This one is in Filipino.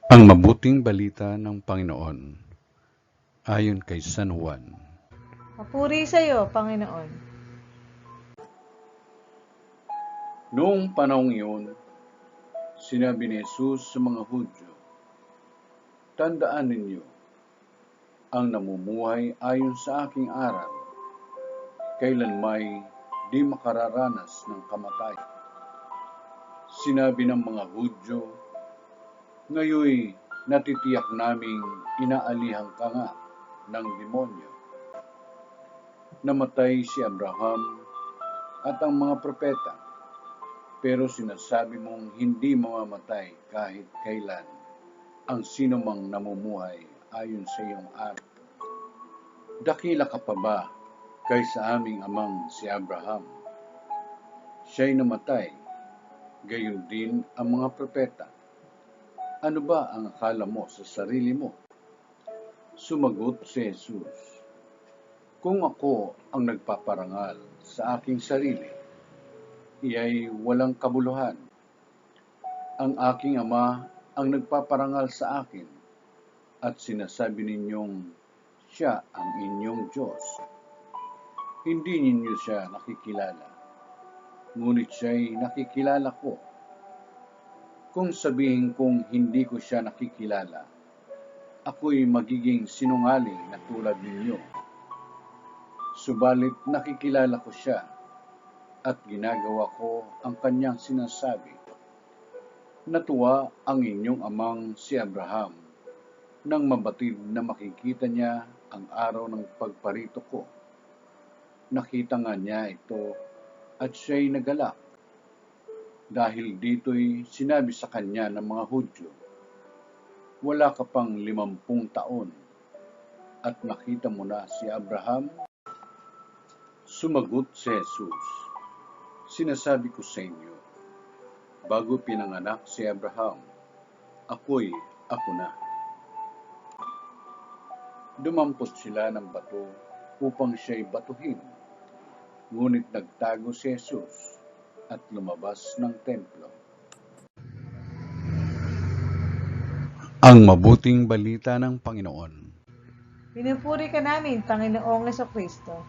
Ang mabuting balita ng Panginoon ayon kay San Juan. Papuri sa iyo, Panginoon. Noong panahong iyon, sinabi ni Jesus sa mga Hudyo, "Tandaan ninyo, ang namumuhay ayon sa aking aral, kailanmay di makararanas ng kamatayan." Sinabi ng mga Hudyo, "Ngayoy natitiyak naming inaalihan ka nga ng demonyo. Namatay si Abraham at ang mga propeta, pero sinasabi mong hindi mamamatay kahit kailan ang sinumang namumuhay ayon sa iyong aral. Dakila ka pa ba kaysa aming amang si Abraham? Siya'y namatay, gayon din ang mga propeta. Ano ba ang akala mo sa sarili mo?" Sumagot si Jesus, "Kung ako ang nagpaparangal sa aking sarili, iya'y walang kabuluhan. Ang aking Ama ang nagpaparangal sa akin, at sinasabi ninyong siya ang inyong Diyos. Hindi ninyo siya nakikilala, ngunit siya'y nakikilala ko. Kung sabihin kong hindi ko siya nakikilala, ako'y magiging sinungaling na tulad ninyo. Subalit nakikilala ko siya, at ginagawa ko ang kanyang sinasabi. Natuwa ang inyong amang si Abraham nang mabatid na makikita niya ang araw ng pagparito ko. Nakita nga niya ito at siya'y nagalak. Dahil dito'y sinabi sa kanya ng mga Hudyo, wala ka pang 50 taon at nakita mo na si Abraham? Sumagot si Jesus, sinasabi ko sa inyo, bago pinanganak si Abraham, ako na. Dumampot sila ng bato upang siya'y batuhin, ngunit nagtago si Jesus at lumabas ng templo. Ang mabuting balita ng Panginoon. Pinupuri ka namin, Panginoong Kristo.